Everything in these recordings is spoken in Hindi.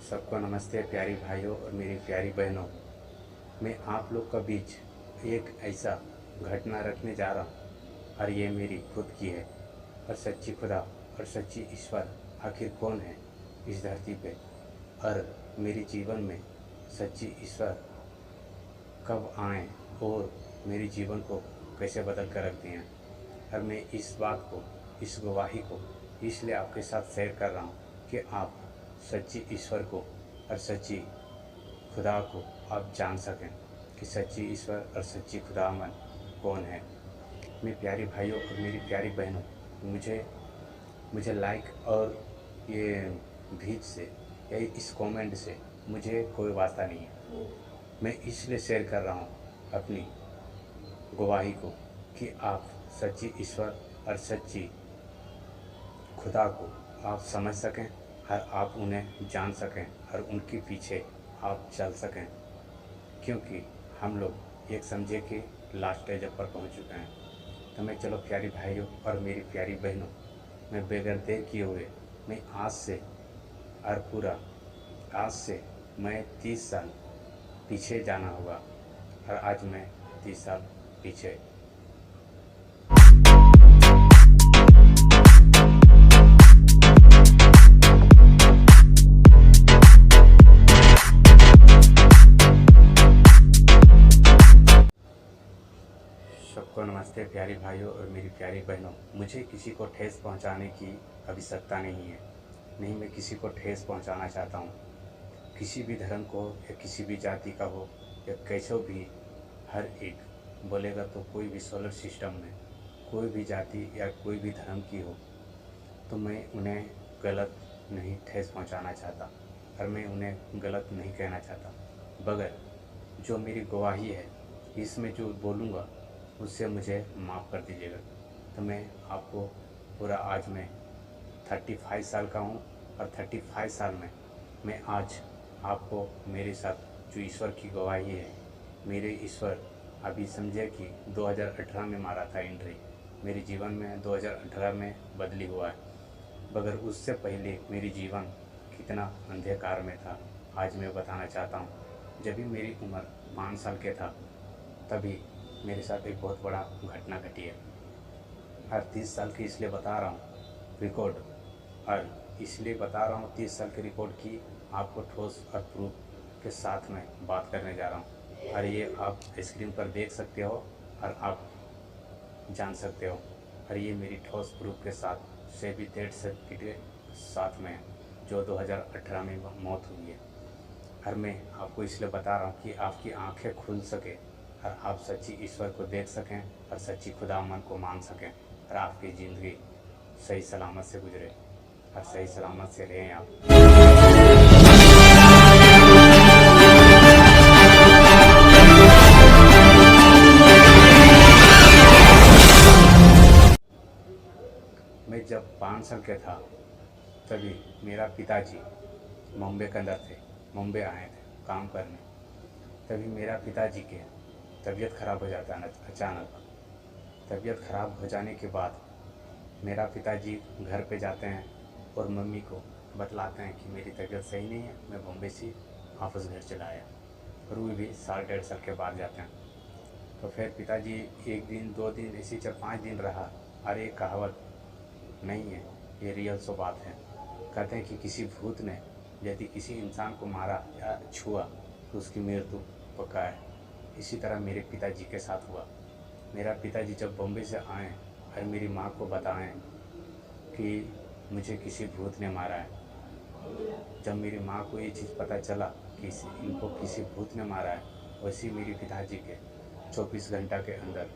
सबको नमस्ते प्यारी भाइयों और मेरी प्यारी बहनों। मैं आप लोग का बीच एक ऐसा घटना रखने जा रहा हूँ और ये मेरी खुद की है। और सच्ची खुदा और सच्ची ईश्वर आखिर कौन है इस धरती पे, और मेरे जीवन में सच्ची ईश्वर कब आए और मेरे जीवन को कैसे बदल कर रख दिए। और मैं इस बात को, इस गवाही को इसलिए आपके साथ शेयर कर रहा हूँ कि आप सच्ची ईश्वर को और सच्ची खुदा को आप जान सकें कि सच्ची ईश्वर और सच्ची खुदावन कौन है। मेरे प्यारे भाइयों और मेरी प्यारी बहनों, मुझे लाइक और ये भीज से या इस कमेंट से मुझे कोई वास्ता नहीं है। मैं इसलिए शेयर कर रहा हूँ अपनी गवाही को कि आप सच्ची ईश्वर और सच्ची खुदा को आप समझ सकें और आप उन्हें जान सकें और उनके पीछे आप चल सकें, क्योंकि हम लोग एक समझे कि लास्ट स्टेज पर पहुंच चुके हैं। तो मैं चलो प्यारी भाइयों और मेरी प्यारी बहनों, मैं बगैर देर किए हुए मैं आज से मैं 30 साल पीछे जाना होगा। और आज मैं 30 साल पीछे सबको नमस्ते प्यारी भाइयों और मेरी प्यारी बहनों। मुझे किसी को ठेस पहुंचाने की आवश्यकता नहीं है, नहीं मैं किसी को ठेस पहुंचाना चाहता हूं। किसी भी धर्म को या किसी भी जाति का हो या कैसे भी, हर एक बोलेगा तो कोई भी सोलर सिस्टम में कोई भी जाति या कोई भी धर्म की हो तो मैं उन्हें गलत नहीं ठेस पहुंचाना चाहता और मैं उन्हें गलत नहीं कहना चाहता। मगर जो मेरी गवाही है इसमें जो बोलूँगा उससे मुझे माफ़ कर दीजिएगा। तो मैं आपको पूरा, आज मैं 35 साल का हूँ और 35 साल में मैं आज आपको मेरे साथ जो ईश्वर की गवाही है, मेरे ईश्वर अभी समझे कि 2018 में मारा था एंट्री मेरे जीवन में, 2018 में बदली हुआ है। मगर उससे पहले मेरी जीवन कितना अंधकार में था आज मैं बताना चाहता हूँ। जब भी मेरी उम्र 5 साल के था तभी मेरे साथ एक बहुत बड़ा घटना घटी है। हर 30 साल की इसलिए बता रहा हूँ रिकॉर्ड, और इसलिए बता रहा हूँ 30 साल की रिकॉर्ड की आपको ठोस और प्रूफ के साथ में बात करने जा रहा हूँ। और ये आप स्क्रीन पर देख सकते हो और आप जान सकते हो। और ये मेरी ठोस प्रूफ के साथ से भी डेट सर्टिफिकेट के साथ में जो 2018 में मौत हुई है। और मैं आपको इसलिए बता रहा हूँ कि आपकी आंखें खुल सके और आप सच्ची ईश्वर को देख सकें और सच्ची खुदावन को मान सकें और आपकी ज़िंदगी सही सलामत से गुजरे और सही सलामत से रहें आप। मैं जब 5 साल के था तभी मेरा पिताजी मुंबई के अंदर थे, मुंबई आए थे काम करने। तभी मेरा पिताजी के तबीयत ख़राब हो जाता है अचानक। तबीयत ख़राब हो जाने के बाद मेरा पिताजी घर पे जाते हैं और मम्मी को बतलाते हैं कि मेरी तबीयत सही नहीं है, मैं बॉम्बे से वापस घर चला आया। और वो भी 1.5 साल के बाद जाते हैं। तो फिर पिताजी 1 दिन 2 दिन इसी 4-5 दिन रहा। और एक कहावत नहीं है, ये रियल सो बात है। कहते हैं कि किसी भूत ने यदि किसी इंसान को मारा या छुआ तो उसकी मृत्यु पक्का है। इसी तरह मेरे पिताजी के साथ हुआ। मेरा पिताजी जब बॉम्बे से आए और मेरी माँ को बताएं कि मुझे किसी भूत ने मारा है, जब मेरी माँ को ये चीज़ पता चला कि इनको किसी भूत ने मारा है, वैसे मेरे पिताजी के 24 घंटा के अंदर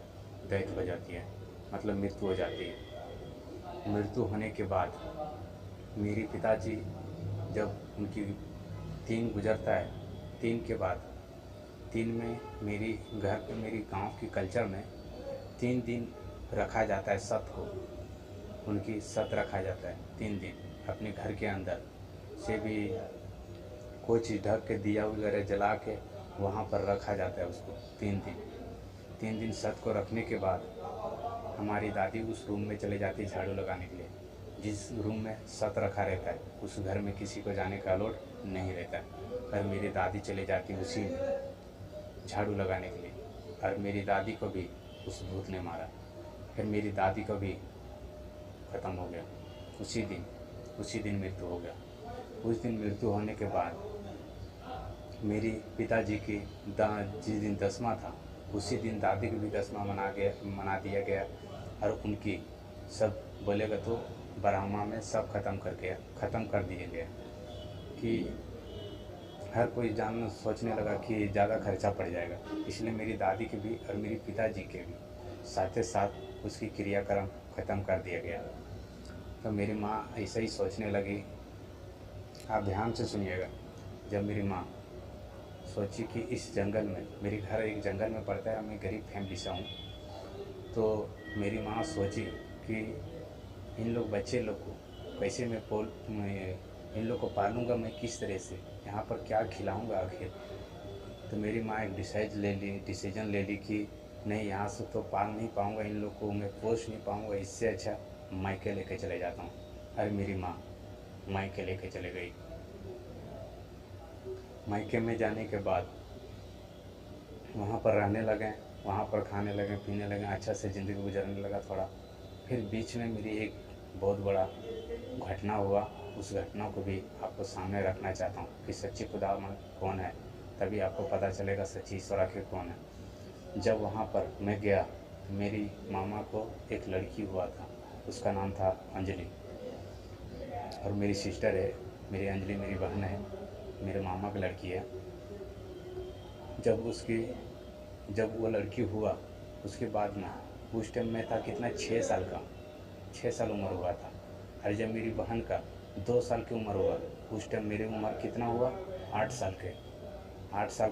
डेथ हो जाती है, मतलब मृत्यु हो जाती है। मृत्यु होने के बाद मेरे पिताजी जब उनकी 3 गुजरता है, 3 के बाद 3 में मेरी घर पे, मेरी गांव की कल्चर में 3 दिन रखा जाता है सत को, उनकी सत रखा जाता है 3 दिन अपने घर के अंदर से भी कोई चीज़ ढक के दिया वगैरह जला के वहाँ पर रखा जाता है उसको 3 दिन सत को रखने के बाद हमारी दादी उस रूम में चले जाती झाड़ू लगाने के लिए। जिस रूम में सत रखा रहता है उस घर में किसी को जाने का अलाउड नहीं रहता है। और मेरी दादी चली जाती उसी में झाड़ू लगाने के लिए, और मेरी दादी को भी उस भूत ने मारा। फिर मेरी दादी को भी ख़त्म हो गया उसी दिन मृत्यु हो गया। उस दिन मृत्यु होने के बाद मेरी पिताजी की जिस दिन दसवां था उसी दिन दादी की भी दसवां मना दिया गया, और उनकी सब बोलेगा तो ब्राह्मण में सब ख़त्म कर दिए गए कि हर कोई सोचने लगा कि ज़्यादा खर्चा पड़ जाएगा, इसलिए मेरी दादी के भी और मेरी पिताजी के भी साथ साथ उसकी क्रियाक्रम ख़त्म कर दिया गया। तो मेरी माँ ऐसे ही सोचने लगी। आप ध्यान से सुनिएगा। जब मेरी माँ सोची कि इस जंगल में, मेरी घर एक जंगल में पड़ता है, मैं गरीब फैमिली से हूँ, तो मेरी माँ सोची कि इन लोग बच्चे लोग को कैसे मैं इन लोग को पालूँगा, मैं किस तरह से, यहाँ पर क्या खिलाऊँगा आखिर। तो मेरी माँ एक डिसीजन ले ली कि नहीं, यहाँ से तो पाल नहीं पाऊँगा, इन लोग को मैं पोष नहीं पाऊँगा, इससे अच्छा मायके लेके चले जाता हूँ। अरे मेरी माँ मायके लेके चले गई। मायके में जाने के बाद वहाँ पर रहने लगे, वहाँ पर खाने लगे, पीने लगे, अच्छा से ज़िंदगी गुजरने लगा थोड़ा। फिर बीच में मेरी एक बहुत बड़ा घटना हुआ, उस घटना को भी आपको सामने रखना चाहता हूँ कि सच्ची खुदा कौन है, तभी आपको पता चलेगा सच्ची ईश्वर आखिर कौन है। जब वहाँ पर मैं गया, मेरी मामा को एक लड़की हुआ था, उसका नाम था अंजलि, और मेरी सिस्टर है, मेरी अंजलि मेरी बहन है, मेरे मामा की लड़की है। जब वो लड़की हुआ उसके बाद में, उस टाइम में था कितना, 6 साल का, 6 साल उम्र हुआ था। और जब मेरी बहन का 2 साल की उम्र हुआ, उस टाइम मेरी उम्र कितना हुआ, 8 साल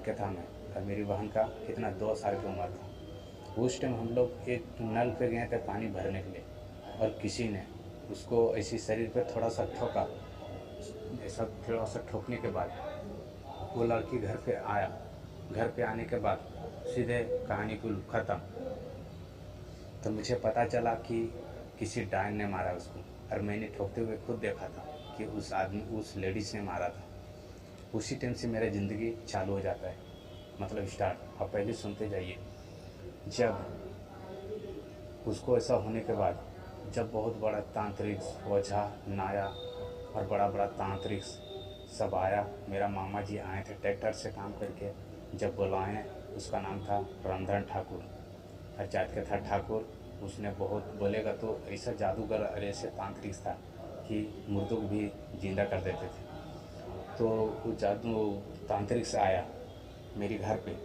के था मैं, और मेरी बहन का कितना, 2 साल की उम्र था। उस टाइम हम लोग एक नल पे गए थे पानी भरने के लिए, और किसी ने उसको ऐसी शरीर पे थोड़ा सा ठोका, ऐसा थोड़ा सा ठोकने के बाद वो लड़की घर पे आया। घर पे आने के बाद सीधे कहानी को ख़त्म। तो मुझे पता चला कि किसी डायन ने मारा उसको, और मैंने ठोकते हुए खुद देखा था कि उस लेडीज़ ने मारा था। उसी टाइम से मेरा ज़िंदगी चालू हो जाता है, मतलब स्टार्ट। आप पहले सुनते जाइए। जब उसको ऐसा होने के बाद, जब बहुत बड़ा तांत्रिक, ओझा, नाया और बड़ा बड़ा तांत्रिक सब आया, मेरा मामा जी आए थे ट्रैक्टर से काम करके। जब बुलाए, उसका नाम था रंधन ठाकुर, और जात का था ठाकुर। उसने बहुत बोलेगा तो ऐसा जादूगर और ऐसे तांत्रिक था कि मुर्दों को भी जिंदा कर देते थे। तो वो जादू तांत्रिक से आया मेरे घर पे।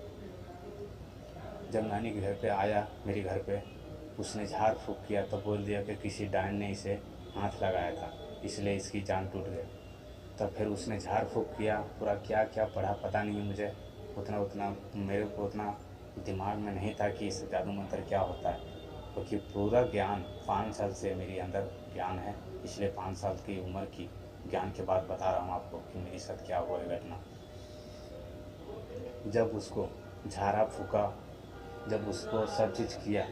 जब नानी के घर पे आया, मेरे घर पे, उसने झाड़ फूँक किया तो बोल दिया कि किसी डायन ने इसे हाथ लगाया था, इसलिए इसकी जान टूट गई। तब फिर उसने झाड़ फूँक किया, पूरा क्या क्या पढ़ा पता नहीं मुझे, उतना मेरे को उतना दिमाग में नहीं था कि इस जादू मंत्र क्या होता है, क्योंकि पूरा ज्ञान 5 साल से मेरे अंदर ज्ञान है, इसलिए 5 साल की उम्र की ज्ञान के बाद बता रहा हूँ आपको कि मेरे साथ क्या हुआ है घटना। जब उसको झाड़ा फूका, जब उसको सब चीज़ किया,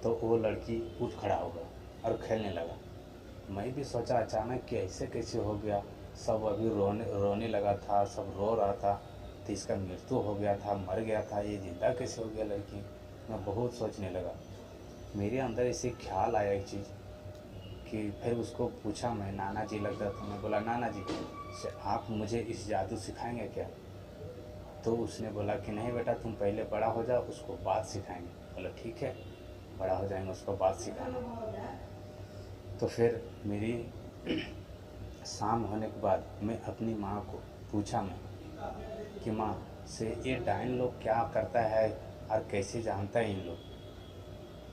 तो वो लड़की उठ खड़ा हो गया और खेलने लगा। मैं भी सोचा अचानक कि ऐसे कैसे हो गया, सब अभी रोने लगा था, सब रो रहा था, तो इसका मृत्यु हो गया था, मर गया था, ये जिंदा कैसे हो गया लड़की। मैं बहुत सोचने लगा। मेरे अंदर ऐसे ख्याल आया एक चीज़ कि फिर उसको पूछा मैं, नाना जी लग रहा था, मैं बोला नाना जी से आप मुझे इस जादू सिखाएंगे क्या। तो उसने बोला कि नहीं बेटा, तुम पहले बड़ा हो जाओ, उसको बात सिखाएंगे। बोला ठीक है, बड़ा हो जाएंगे, उसको बात सिखाना। तो फिर मेरी शाम होने के बाद मैं अपनी माँ को पूछा मैं कि माँ से ये डायन लोग क्या करता है और कैसे जानता है इन लोग।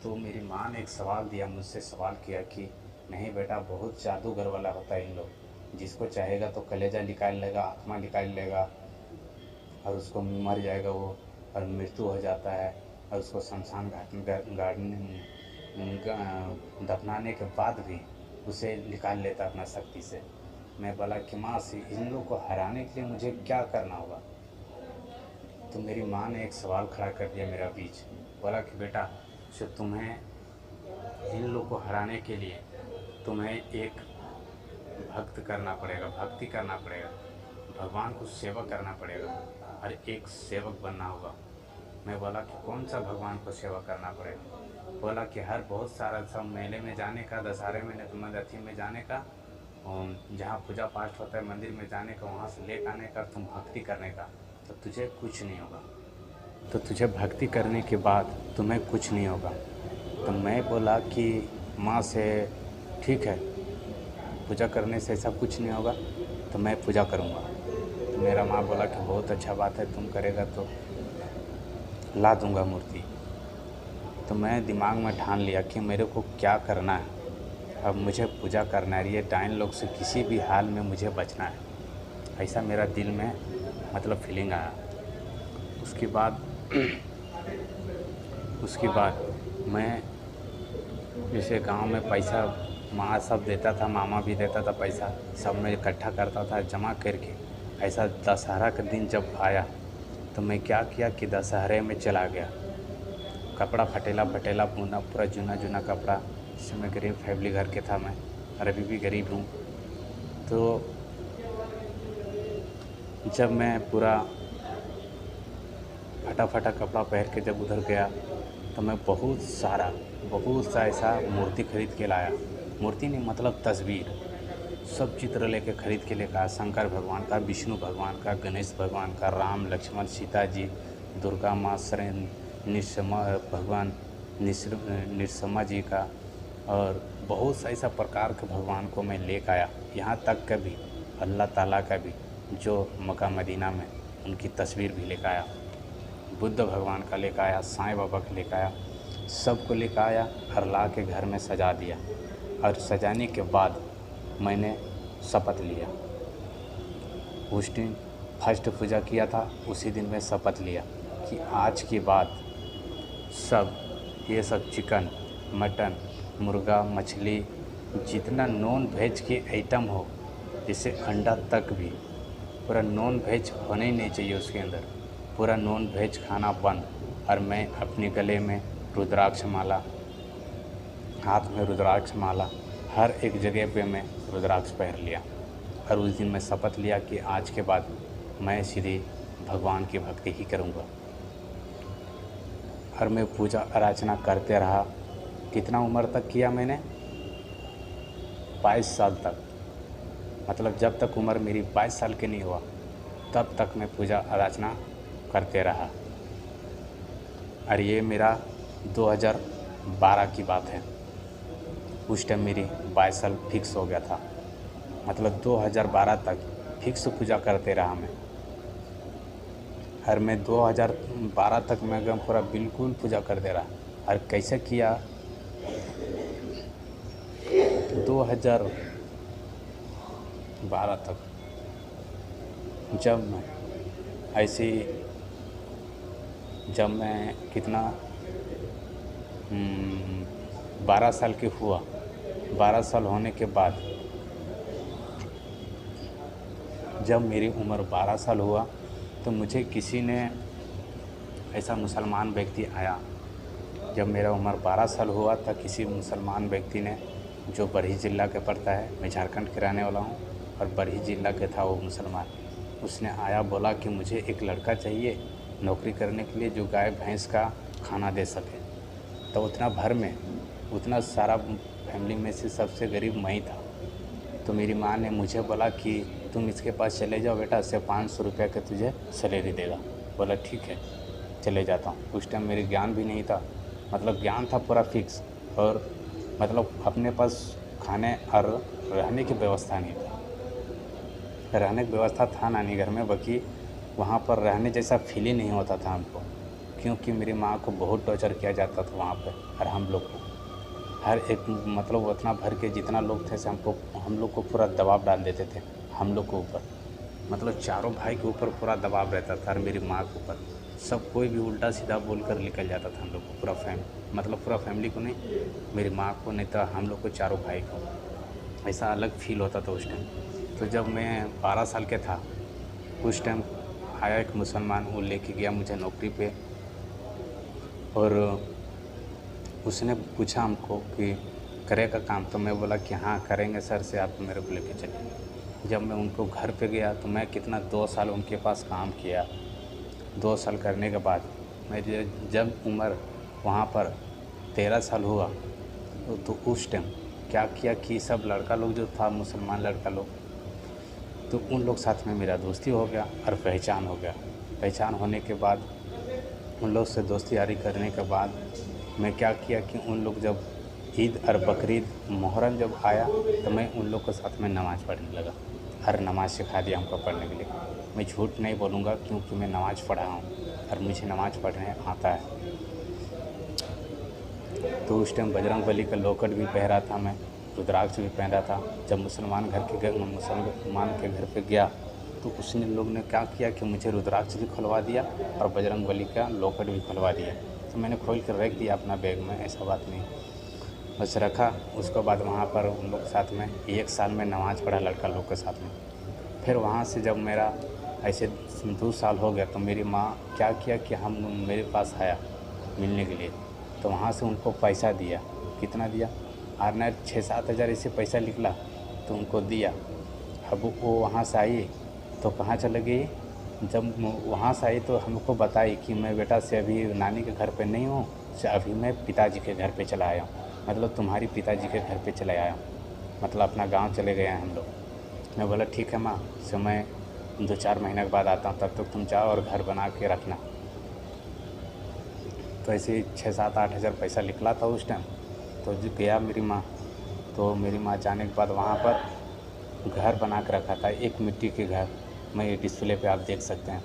तो मेरी माँ ने एक सवाल दिया, मुझसे सवाल किया कि नहीं बेटा, बहुत जादूगर वाला होता है इन लोग, जिसको चाहेगा तो कलेजा निकाल लेगा, आत्मा निकाल लेगा, और उसको मर जाएगा वो, और मृत्यु हो जाता है, और उसको शमशान घाट में दफनाने के बाद भी उसे निकाल लेता अपना शक्ति से। मैं बोला कि माँ से इन लोग को हराने के लिए मुझे क्या करना होगा। तो मेरी माँ ने एक सवाल खड़ा कर दिया मेरा बीच, बोला कि बेटा, जो तुम्हें इन लोग को हराने के लिए तुम्हें एक भक्त करना पड़ेगा, भक्ति करना पड़ेगा, भगवान को सेवा करना पड़ेगा और एक सेवक बनना होगा। मैं बोला कि कौन सा भगवान को सेवा करना पड़ेगा? बोला कि हर बहुत सारा सब मेले में जाने का, दशहरे में नवरात्रि में जाने का, जहाँ पूजा पाठ होता है मंदिर में जाने का, वहाँ से लेकर आने का, तुम भक्ति करने का, तो तुझे कुछ नहीं होगा। तो तुझे भक्ति करने के बाद तुम्हें कुछ नहीं होगा। तो मैं बोला कि माँ से ठीक है, पूजा करने से ऐसा कुछ नहीं होगा, तो मैं पूजा करूँगा। तो मेरा माँ बोला कि बहुत अच्छा बात है, तुम करेगा तो ला दूँगा मूर्ति। तो मैं दिमाग में ठान लिया कि मेरे को क्या करना है, अब मुझे पूजा करना है, ये डायन लोग से किसी भी हाल में मुझे बचना है। ऐसा मेरा दिल में मतलब फीलिंग आया। उसके बाद मैं जैसे गांव में पैसा माँ सब देता था, मामा भी देता था पैसा, सब मैं इकट्ठा करता था जमा करके। ऐसा दशहरा का दिन जब आया तो मैं क्या किया कि दशहरे में चला गया, कपड़ा फटेला फटेला बुना, पूरा जुना कपड़ा। जिससे मैं गरीब फैमिली घर के था मैं, और अभी भी गरीब हूँ। तो जब मैं पूरा फटा कपड़ा पहन के जब उधर गया तो मैं बहुत सा ऐसा मूर्ति खरीद के लाया। मूर्ति नहीं मतलब तस्वीर, सब चित्र लेके खरीद के लेकर आया। शंकर भगवान का, विष्णु भगवान का, गणेश भगवान का, राम लक्ष्मण सीता जी, दुर्गा माँ, निरसमा भगवान निरसमा जी का, और बहुत सा ऐसा प्रकार के भगवान को मैं लेकर आया। यहाँ तक का भी अल्लाह ताला का भी जो मक्का मदीना में उनकी तस्वीर भी लेकर आया, बुद्ध भगवान का लेकर आया, साईं बाबा का लेकर आया, सबको लेकर आया और ला के घर में सजा दिया। और सजाने के बाद मैंने शपथ लिया। उस दिन फर्स्ट पूजा किया था, उसी दिन मैं शपथ लिया कि आज के बाद सब ये सब चिकन, मटन, मुर्गा, मछली, जितना नॉन वेज के आइटम हो, जैसे अंडा तक भी, पूरा नॉन वेज होना ही नहीं चाहिए उसके अंदर, पूरा नॉन वेज खाना बंद। और मैं अपने गले में रुद्राक्ष माला, हाथ में रुद्राक्ष माला, हर एक जगह पे मैं रुद्राक्ष पहन लिया। और उस दिन मैं शपथ लिया कि आज के बाद मैं सीधे भगवान की भक्ति ही करूँगा। और मैं पूजा अर्चना करते रहा। कितना उम्र तक किया मैंने? 22 साल तक। मतलब जब तक उम्र मेरी 22 साल की नहीं हुआ तब तक मैं पूजा अर्चना करते रहा। और ये मेरा 2012 की बात है। उस टाइम मेरी 22 साल फिक्स हो गया था। मतलब 2012 तक फिक्स पूजा करते रहा मैं। और मैं 2012 तक मैं एकदम पूरा बिल्कुल पूजा करते रहा। और कैसे किया? 2012 तक जब मैं कितना 12 साल की हुआ, 12 साल होने के बाद जब मेरी उम्र 12 साल हुआ तो मुझे किसी ने, ऐसा मुसलमान व्यक्ति आया। जब मेरा उम्र 12 साल हुआ था, किसी मुसलमान व्यक्ति ने, जो बरही ज़िला के पड़ता है, मैं झारखंड के रहने वाला हूँ और बरही ज़िला के था वो मुसलमान, उसने आया, बोला कि मुझे एक लड़का चाहिए नौकरी करने के लिए जो गाय भैंस का खाना दे सके। तो उतना भर में, उतना सारा फैमिली में से सबसे गरीब मैं ही था। तो मेरी माँ ने मुझे बोला कि तुम इसके पास चले जाओ बेटा, इससे 500 रुपये का तुझे सैलरी देगा। बोला ठीक है, चले जाता हूँ। उस टाइम मेरे ज्ञान भी नहीं था, मतलब ज्ञान था पूरा फिक्स, और मतलब अपने पास खाने और रहने की व्यवस्था नहीं था। रहने की व्यवस्था था नानी घर में, बाकी वहाँ पर रहने जैसा फील ही नहीं होता था हमको, क्योंकि मेरी माँ को बहुत टॉर्चर किया जाता था वहाँ पर। और हम लोग को हर एक, मतलब उतना भर के जितना लोग थे हम लोग को पूरा दबाव डाल देते थे हम लोग के ऊपर। मतलब चारों भाई के ऊपर पूरा दबाव रहता था, और मेरी माँ के ऊपर सब कोई भी उल्टा सीधा बोलकर निकल जाता था हम लोग को, पूरा पूरा फैमिली को नहीं, मेरी माँ को नहीं, तो हम लोग को चारों भाई को। ऐसा अलग फील होता था उस टाइम। तो जब मैं 12 साल के था, उस टाइम आया एक मुसलमान, वो लेके गया मुझे नौकरी पे, और उसने पूछा हमको कि करेगा काम? तो मैं बोला कि हाँ करेंगे सर से, आप मेरे को लेके चलिए। जब मैं उनको घर पे गया तो मैं कितना 2 साल उनके पास काम किया। 2 साल करने के बाद मेरी जब उम्र वहाँ पर 13 साल हुआ तो उस टाइम क्या किया कि सब लड़का लोग जो था, मुसलमान लड़का लोग, तो उन लोग साथ में मेरा दोस्ती हो गया और पहचान हो गया। पहचान होने के बाद उन लोग से दोस्ती यारी करने के बाद मैं क्या किया कि उन लोग जब ईद और बकरीद, मुहर्रम जब आया तो मैं उन लोग के साथ में नमाज़ पढ़ने लगा और नमाज़ सिखा दिया हमको पढ़ने के लिए। मैं झूठ नहीं बोलूँगा क्योंकि मैं नमाज़ पढ़ा हूँ और मुझे नमाज़ पढ़ने आता है। तो उस टाइम बजरंगबली का लॉकेट भी पहना था मैं, रुद्राक्ष भी पहना था। जब मुसलमान के घर पे गया तो उसने लोग ने क्या किया कि मुझे रुद्राक्ष भी खुलवा दिया और बजरंगबली का लॉकेट भी खुलवा दिया। तो मैंने खोल कर रख दिया अपना बैग में, ऐसा बात नहीं, बस रखा। उसके बाद वहाँ पर उन लोग के साथ में 1 साल में नमाज़ पढ़ा लड़का लोग के साथ में। फिर वहाँ से जब मेरा ऐसे 2 साल हो गया तो मेरी माँ क्या किया कि हम मेरे पास आया मिलने के लिए। तो वहाँ से उनको पैसा दिया। कितना दिया? और ना 6-7 हज़ार ऐसे पैसा निकला तो उनको दिया। अब वो वहाँ से आई तो कहाँ चले गई? जब वहाँ से आई तो हमको बताई कि मैं बेटा से अभी नानी के घर पे नहीं हूँ, से अभी मैं पिताजी के घर पे चला आया हूँ। मतलब तुम्हारी पिताजी के घर पे चला आया हूँ, मतलब अपना गांव चले गए हैं हम लोग। मैं बोला ठीक है माँ, से मैं 2-4 महीने के बाद आता हूँ, तब तक तुम जाओ और घर बना के रखना। तो ऐसे ही 6-7-8 हज़ार पैसा निकला था उस टाइम। तो जो गया मेरी माँ, तो मेरी माँ जाने के बाद वहाँ पर घर बना के रखा था, एक मिट्टी के घर। मैं ये डिस्प्ले पे आप देख सकते हैं।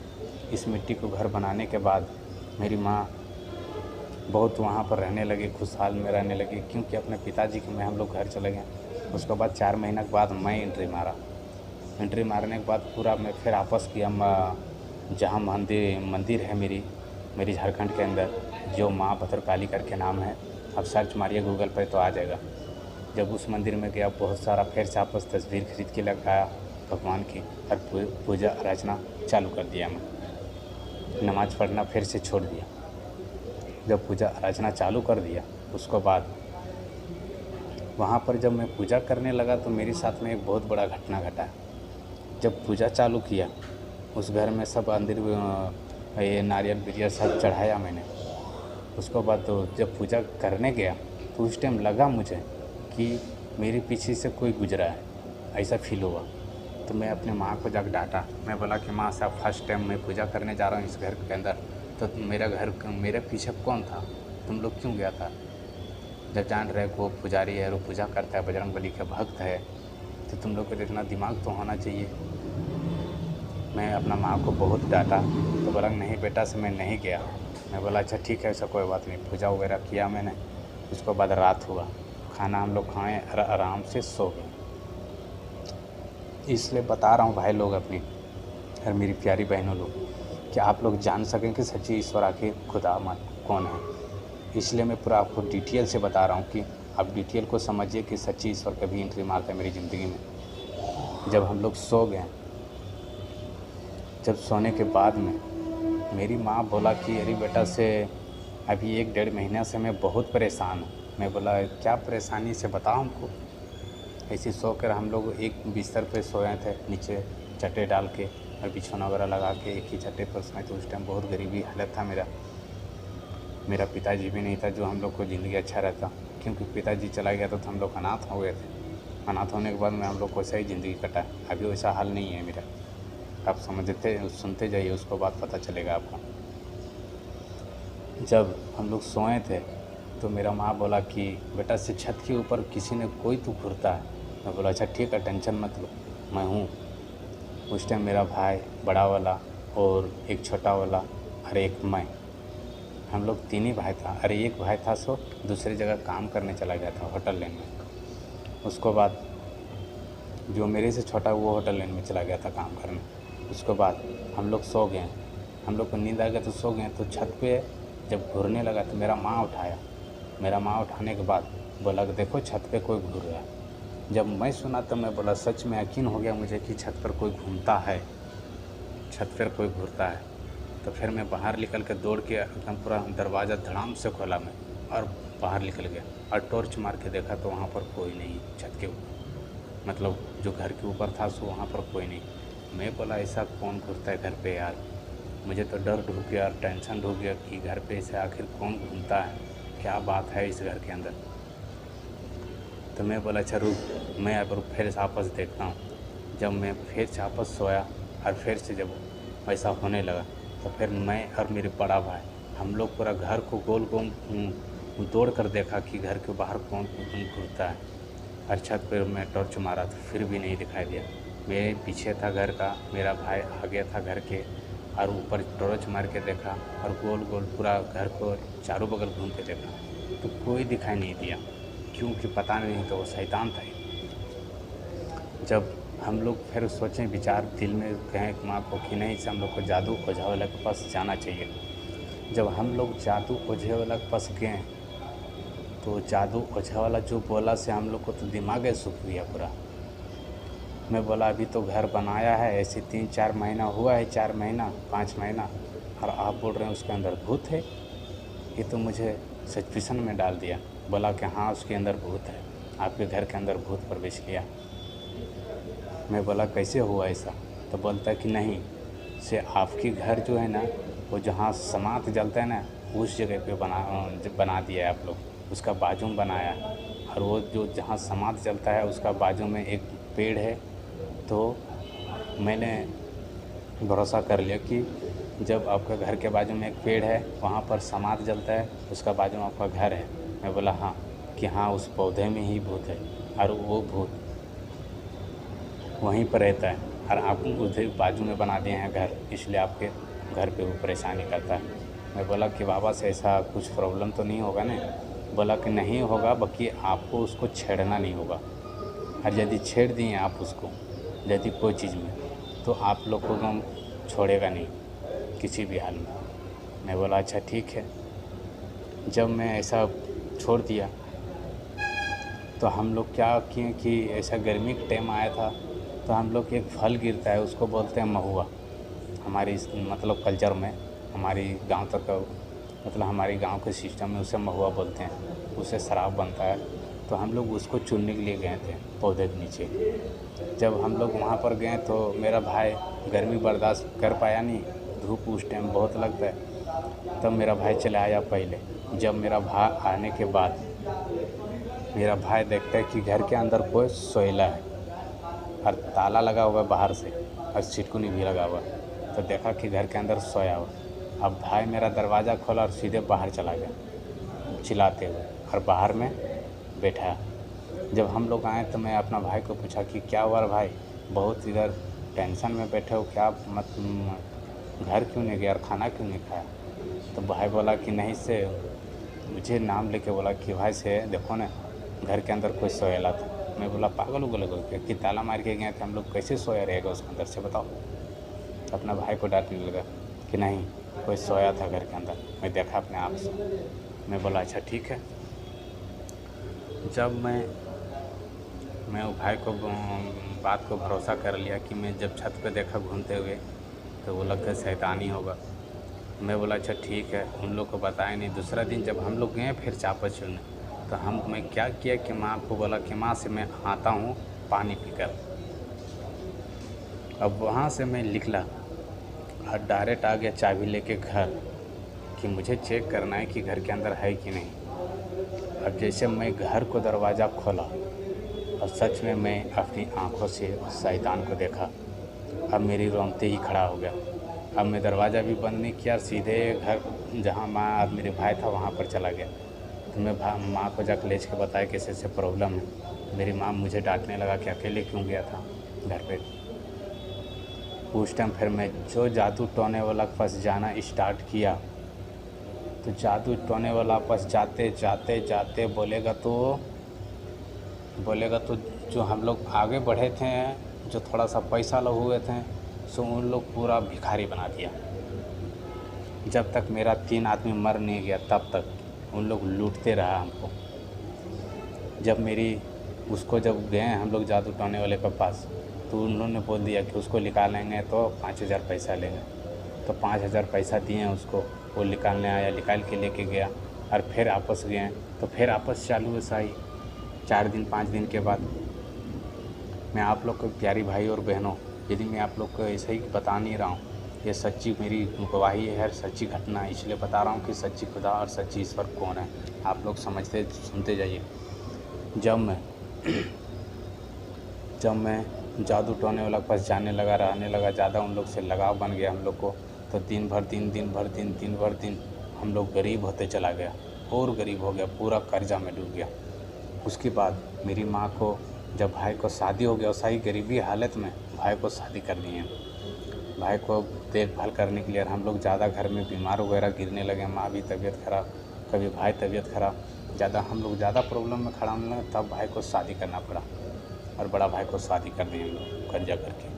इस मिट्टी को घर बनाने के बाद मेरी माँ बहुत वहाँ पर रहने लगी, खुशहाल में रहने लगी, क्योंकि अपने पिताजी के में हम लोग घर चले गए। उसके बाद 4 महीने के बाद मैं एंट्री मारा। एंट्री मारने के बाद पूरा मैं फिर वापस किया जहाँ मंदिर है मेरी झारखंड के अंदर, जो माँ भद्रकाली करके नाम है, आप सर्च मारिए गूगल पर तो आ जाएगा। जब उस मंदिर में गया, बहुत सारा फिर से वापस तस्वीर खरीद के लगाया भगवान की और पूजा अर्चना चालू कर दिया। मैं नमाज़ पढ़ना फिर से छोड़ दिया। जब पूजा अर्चना चालू कर दिया उसके बाद वहाँ पर जब मैं पूजा करने लगा तो मेरे साथ में एक बहुत बड़ा घटना घटा। जब पूजा चालू किया उस घर में सब अंदर ये नारियल बिरिया सब चढ़ाया मैंने। उसके बाद तो जब पूजा करने गया तो उस टाइम लगा मुझे कि मेरे पीछे से कोई गुजरा है, ऐसा फील हुआ। तो मैं अपने माँ को जाकर डांटा। मैं बोला कि माँ साहब, फर्स्ट टाइम मैं पूजा करने जा रहा हूँ इस घर के अंदर, तो मेरे पीछे कौन था? तुम लोग क्यों गया था? जब जान रहे को पुजारी है, वो पूजा करता है, बजरंगबली का भक्त है, तो तुम लोग को इतना दिमाग तो होना चाहिए। मैं अपना माँ को बहुत डांटा तो बोला नहीं बेटा से मैं नहीं गया। मैं बोला अच्छा ठीक है, ऐसा कोई बात नहीं। पूजा वगैरह किया मैंने। उसके बाद रात हुआ, खाना हम लोग खाएँ और आराम से सो गए। इसलिए बता रहा हूँ भाई लोग अपनी और मेरी प्यारी बहनों लोग, कि आप लोग जान सकें कि सच्ची ईश्वर आखिर खुदा कौन है। इसलिए मैं पूरा आपको डिटेल से बता रहा हूँ कि आप डिटेल को समझिए कि सच्ची ईश्वर कभी एंट्री मारता है मेरी ज़िंदगी में। जब हम लोग सो गए, जब सोने के बाद में मेरी माँ बोला कि अरे बेटा से अभी 1-1.5 महीने से मैं बहुत परेशान हूँ। मैं बोला क्या परेशानी से बताओ हमको। ऐसे सो कर हम लोग एक बिस्तर पे सोए थे, नीचे चट्टे डाल के और बिछौना वगैरह लगा के एक ही चट्टे पर सोए थे। उस टाइम बहुत गरीबी हालत था मेरा पिताजी भी नहीं था जो हम लोग को ज़िंदगी अच्छा रहता, क्योंकि पिताजी चला गया तो हम लोग अनाथ हो गए थे। अनाथ होने के बाद में हम लोग को वैसा ही ज़िंदगी कटा। अभी वैसा हाल नहीं है मेरा। आप सुनते जाइए, उसको बाद पता चलेगा आपको। जब हम लोग सोए थे तो मेरा माँ बोला कि बेटा से छत के ऊपर किसी ने कोई तो घूरता है। मैं बोला अच्छा ठीक है, टेंशन मत लो, मैं हूँ। उस टाइम मेरा भाई बड़ा वाला और एक छोटा वाला और एक मैं, हम लोग 3 ही भाई था। अरे एक भाई था सो दूसरी जगह काम करने चला गया था होटल लाइन में। उसके बाद जो मेरे से छोटा वो होटल लाइन में चला गया था काम करने। उसके बाद हम लोग सो गए, हम लोग को नींद आ गया तो सो गए। तो छत पे जब घूरने लगा तो मेरा माँ उठाया। मेरा माँ उठाने के बाद बोला कि देखो छत पे कोई घूर रहा है। जब मैं सुना तो मैं बोला सच में यकीन हो गया मुझे कि छत पर कोई घूमता है, छत पर कोई घूरता है। तो फिर मैं बाहर निकल के दौड़ के एकदम पूरा दरवाज़ा धड़ाम से खोला मैं, और बाहर निकल गया और टॉर्च मार के देखा तो वहाँ पर कोई नहीं छत के ऊपर, मतलब जो घर के ऊपर था सो वहाँ पर कोई नहीं। मैं बोला ऐसा कौन घूमता है घर पे यार, मुझे तो डर ढूक गया और टेंशन ढूक गया कि घर पे ऐसे आखिर कौन घूमता है, क्या बात है इस घर के अंदर। तो मैं बोला अच्छा रुक, मैं अब फिर से आपस देखता हूँ। जब मैं फिर से आपस सोया और फिर से जब ऐसा होने लगा तो फिर मैं और मेरे बड़ा भाई हम लोग पूरा घर को गोल गोल दौड़ कर देखा कि घर के बाहर कौन घूमता है। और छत पर मैं टॉर्च मारा तो फिर भी नहीं दिखाई दिया। मेरे पीछे था घर का, मेरा भाई आगे था घर के, और ऊपर टॉर्च मार के देखा और गोल गोल पूरा घर को चारों बगल घूम के देखा तो कोई दिखाई नहीं दिया, क्योंकि पता नहीं तो वो शैतान था। जब हम लोग फिर सोचें, विचार दिल में कहें माँ को कि नहीं से हम लोग को जादू ओझा वाला के पास जाना चाहिए। जब हम लोग जादू ओझे वाला के पास गए तो जादू ओझा वाला जो बोला से हम लोग को तो दिमाग ही सूख गया पूरा। मैं बोला अभी तो घर बनाया है, ऐसे 3-4 महीना हुआ है, 4 महीना 5 महीना, और आप बोल रहे हैं उसके अंदर भूत है। ये तो मुझे सस्पिशन में डाल दिया। बोला कि हाँ उसके अंदर भूत है, आपके घर के अंदर भूत प्रवेश किया। मैं बोला कैसे हुआ ऐसा? तो बोलता है कि नहीं से आपकी घर जो है ना वो जहाँ समात जलता है ना उस जगह पे बना दिया है आप लोग, उसका बाजू में बनाया। और वो जो जहाँ समात जलता है उसका बाजू में एक पेड़ है। तो मैंने भरोसा कर लिया कि जब आपका घर के बाजू में एक पेड़ है वहाँ पर समात जलता है, उसका बाजू में आपका घर है। मैं बोला हाँ, कि हाँ उस पौधे में ही भूत है और वो भूत वहीं पर रहता है और आप उधर बाजू में बना दिए हैं घर, इसलिए आपके घर पे वो परेशानी करता है। मैं बोला कि बाबा से ऐसा कुछ प्रॉब्लम तो नहीं होगा ना? बोला कि नहीं होगा, बाकी आपको उसको छेड़ना नहीं होगा, और यदि छेड़ दिए आप उसको यदि कोई चीज़ में तो आप लोग को हम छोड़ेगा नहीं किसी भी हाल में। मैं बोला अच्छा ठीक है। जब मैं ऐसा छोड़ दिया तो हम लोग क्या किए कि ऐसा गर्मी का टाइम आया था तो हम लोग एक फल गिरता है उसको बोलते हैं महुआ। हमारी मतलब कल्चर में हमारी गांव तक मतलब हमारी गांव के सिस्टम में उसे महुआ बोलते हैं, उससे शराब बनता है। तो हम लोग उसको चुनने के लिए गए थे पौधे के नीचे। जब हम लोग वहाँ पर गए तो मेरा भाई गर्मी बर्दाश्त कर पाया नहीं, धूप उस टाइम बहुत लगता है, तब मेरा भाई चला आया पहले। जब मेरा भाई आने के बाद मेरा भाई देखता है कि घर के अंदर कोई सोएला है और ताला लगा हुआ है बाहर से और सिटकुनी भी लगा हुआ है। तो देखा कि घर के अंदर सोया हुआ। अब भाई मेरा दरवाज़ा खोला और सीधे बाहर चला गया चिल्लाते हुए और बाहर में बैठा। जब हम लोग आए तो मैं अपना भाई को पूछा कि क्या हुआ रे भाई, बहुत इधर टेंशन में बैठे हो क्या, मत घर क्यों नहीं गया और खाना क्यों नहीं खाया? तो भाई बोला कि नहीं से मुझे नाम लेके बोला कि भाई से देखो ना घर के अंदर कोई सोएला था। मैं बोला पागल उगल हो गया कि ताला मार के गए थे हम लोग, कैसे सोया रहेगा उसके अंदर से बताओ? अपना भाई को डांटने लगा कि नहीं कोई सोया था घर के अंदर, मैं देखा अपने आप से। मैं बोला अच्छा ठीक है। जब मैं वो भाई को बात को भरोसा कर लिया कि मैं जब छत पे देखा घूमते हुए तो वो लग शैतान ही होगा। मैं बोला अच्छा ठीक है, उन लोग को बताया नहीं। दूसरा दिन जब हम लोग गए फिर चापा चुनने तो मैं क्या किया कि माँ को बोला कि माँ से मैं आता हूँ पानी पीकर। अब वहाँ से मैं निकला और डायरेक्ट आ गया चाबी लेके घर कि मुझे चेक करना है कि घर के अंदर है कि नहीं। अब जैसे मैं घर को दरवाज़ा खोला और सच में मैं अपनी आँखों से उस शैतान को देखा। अब मेरी रोंगटे ही खड़ा हो गया। अब मैं दरवाज़ा भी बंद नहीं किया, सीधे घर जहाँ माँ और मेरे भाई था वहाँ पर चला गया। तो मैं माँ को जाकर लेच के बताया कैसे ऐसे प्रॉब्लम है। मेरी माँ मुझे डांटने लगा कि अकेले क्यों गया था घर पे। उस टाइम फिर मैं जो जादू टोने वाला के पास जाना स्टार्ट किया तो जादू टोने वाला पास जाते जाते जाते बोलेगा तो जो हम लोग आगे बढ़े थे, जो थोड़ा सा पैसा लोग हुए थे, सो उन लोग पूरा भिखारी बना दिया। जब तक मेरा 3 आदमी मर नहीं गया तब तक उन लोग लूटते रहा हमको। जब जब गए हम लोग जादू टोने वाले के पास तो उन्होंने बोल दिया कि उसको निकालेंगे तो 5000 पैसा लेंगे। तो 5000 पैसा दिए उसको, वो निकालने आया, निकाल के लेके गया। और फिर आपस गए तो फिर आपस चालू ऐसा ही 4 दिन 5 दिन के बाद। मैं आप लोग को प्यारी भाई और बहनों, यदि मैं आप लोग को ऐसा ही बता नहीं रहा हूँ, ये सच्ची मेरी गवाही है, सच्ची घटना है, इसलिए बता रहा हूँ कि सच्ची खुदा और सच्ची ईश्वर कौन है, आप लोग समझते सुनते जाइए। जब मैं जादू टोने वाला के पास जाने लगा, रहने लगा, ज़्यादा उन लोग से लगाव बन गया हम लोग को, तो दिन भर दिन हम लोग गरीब होते चला गया और गरीब हो गया, पूरा कर्जा में डूब गया। उसके बाद मेरी माँ को जब भाई को शादी हो गया, सही गरीबी हालत में भाई को शादी कर दिए। भाई को देखभाल करने के लिए हम लोग ज़्यादा घर में बीमार वगैरह गिरने लगे, माँ भी तबीयत ख़राब, कभी भाई तबीयत ख़राब, हम लोग ज़्यादा प्रॉब्लम में खड़ा होने लगे, तब भाई को शादी करना पड़ा और बड़ा भाई को शादी कर दिए हम लोग कर्जा करके।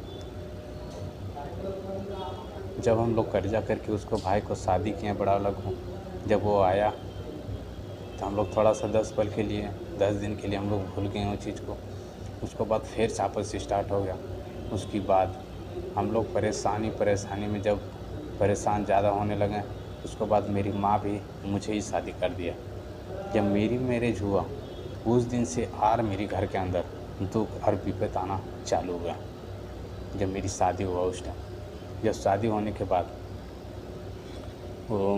जब हम लोग कर्जा करके उसको भाई को शादी किए बड़ा वाला को, जब वो आया तो हम लोग थोड़ा सा 10 पल के लिए 10 दिन के लिए हम लोग भूल गए उस चीज़ को। उसके बाद फिर से आपस स्टार्ट हो गया। उसके बाद हम लोग परेशानी में जब परेशान ज़्यादा होने लगे, उसके बाद मेरी माँ भी मुझे ही शादी कर दिया। जब मेरी मैरिज हुआ उस दिन से और मेरे घर के अंदर दुख और विपत आना चालू हुआ। जब मेरी शादी हुआ उस टाइम, जब शादी होने के बाद वो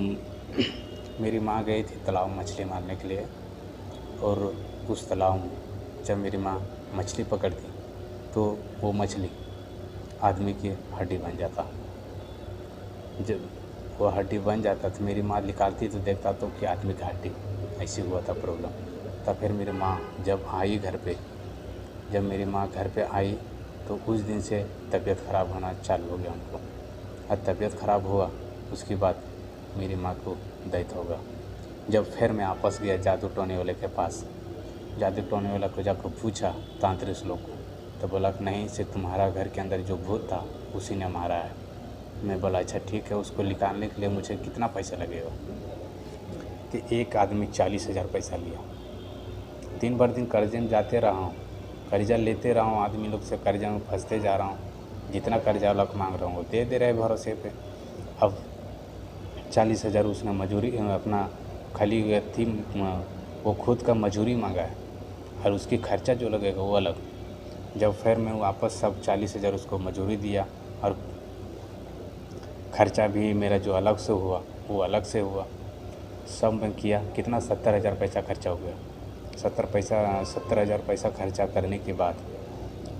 मेरी माँ गई थी तालाब में मछली मारने के लिए, और उस तालाब में जब मेरी माँ मछली पकड़ती तो वो मछली आदमी की हड्डी बन जाता। जब वो हड्डी बन जाता तो मेरी माँ निकालती तो देखता तो कि आदमी की हड्डी, ऐसी हुआ था प्रॉब्लम। तब फिर मेरी माँ जब आई घर पे, जब मेरी माँ घर पे आई तो उस दिन से तबीयत ख़राब होना चालू हो गया हमको, और तबीयत ख़राब हुआ उसके बाद मेरी माँ को डेथ होगा। जब फिर मैं वापस गया जादू टोने वाले के पास, जादू टोने वाला को जाकर पूछा तांत्रिक लोग को, तो बोला कि नहीं, सिर्फ तुम्हारा घर के अंदर जो भूत था उसी ने मारा है। मैं बोला अच्छा ठीक है, उसको निकालने के लिए मुझे कितना पैसा लगेगा? कि एक आदमी 40,000 पैसा लिया। दिन भर दिन कर्जे में जाते रहा हूँ, कर्जा लेते रहा हूँ, आदमी लोग से कर्जा में फंसते जा रहा हूँ, जितना कर्जा वाला मांग रहा हूँ वो दे रहे भरोसे पे। अब 40,000 उसने मजूरी अपना खाली थी, वो खुद का मजूरी मांगा है और उसकी खर्चा जो लगेगा वो अलग। जब फिर मैं वापस सब 40,000 उसको मजूरी दिया और खर्चा भी मेरा जो अलग से हुआ वो अलग से हुआ, सब मैं किया। कितना 70,000 पैसा खर्चा हो गया। 70,000 पैसा खर्चा करने के बाद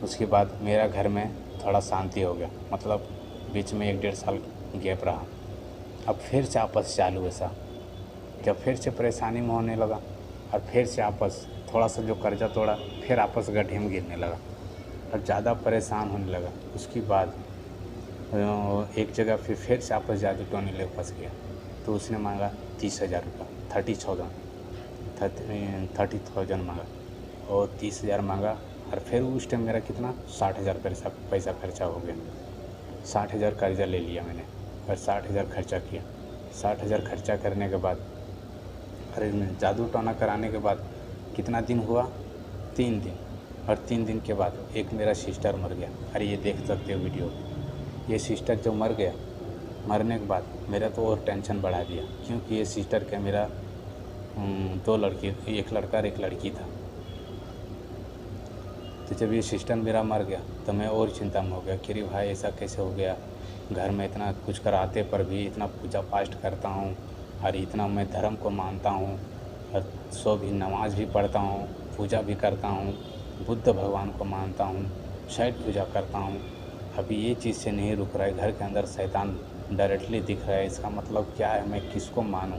उसके बाद मेरा घर में थोड़ा शांति हो गया, मतलब बीच में 1-1.5 साल गैप रहा। अब फिर से आपस चालू ऐसा, जब फिर से परेशानी में होने लगा और फिर से आपस थोड़ा सा जो कर्जा तोड़ा, फिर आपस गड्ढे में गिरने लगा और ज़्यादा परेशान होने लगा। उसके बाद एक जगह फिर से आपस जादू टोने लगे, फंस गया। तो उसने मांगा 30,000 रुपये, 30,000 मांगा और 30,000 मांगा। और फिर उस टाइम मेरा कितना 60,000 पैसा खर्चा हो गया। 60,000 कर्जा ले लिया मैंने और 60,000 खर्चा किया। 60,000 खर्चा करने के बाद अरे जादू टोना कराने के बाद कितना दिन हुआ? 3 दिन। और 3 दिन के बाद एक मेरा सिस्टर मर गया। अरे ये देख सकते हो वीडियो, ये सिस्टर जो मर गया, मरने के बाद मेरा तो और टेंशन बढ़ा दिया, क्योंकि ये सिस्टर के मेरा 2 लड़के, एक लड़का और एक लड़की था। तो जब ये सिस्टर मेरा मर गया तो मैं और चिंता में हो गया कि अरे भाई ऐसा कैसे हो गया, घर में इतना कुछ कराते पर भी इतना पूजा पाठ करता हूँ और इतना मैं धर्म को मानता हूँ और 100 भी नमाज़ भी पढ़ता हूँ, पूजा भी करता हूँ, बुद्ध भगवान को मानता हूँ, छठ पूजा करता हूँ। अभी ये चीज़ से नहीं रुक रहा है, घर के अंदर शैतान डायरेक्टली दिख रहा है। इसका मतलब क्या है? मैं किसको मानूं,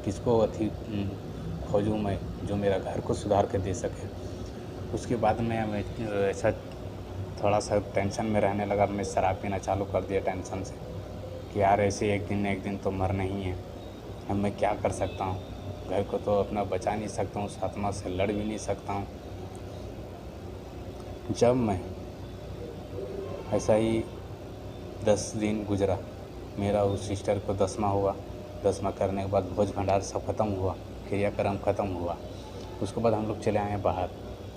किसको खोजूं मैं जो मेरा घर को सुधार के दे सके? उसके बाद मैं ऐसा थोड़ा सा टेंशन में रहने लगा। मैं शराब पीना चालू कर दिया टेंशन से कि यार ऐसे एक दिन तो मरना ही है। अब मैं क्या कर सकता हूँ? घर को तो अपना बचा नहीं सकता हूँ, उस आत्मा से लड़ भी नहीं सकता हूँ। जब मैं ऐसा ही 10 दिन गुजरा, मेरा उस सिस्टर को 10वां हुआ। 10वां करने के बाद भोज भंडार सब ख़त्म हुआ, क्रियाक्रम ख़त्म हुआ। उसके बाद हम लोग चले आए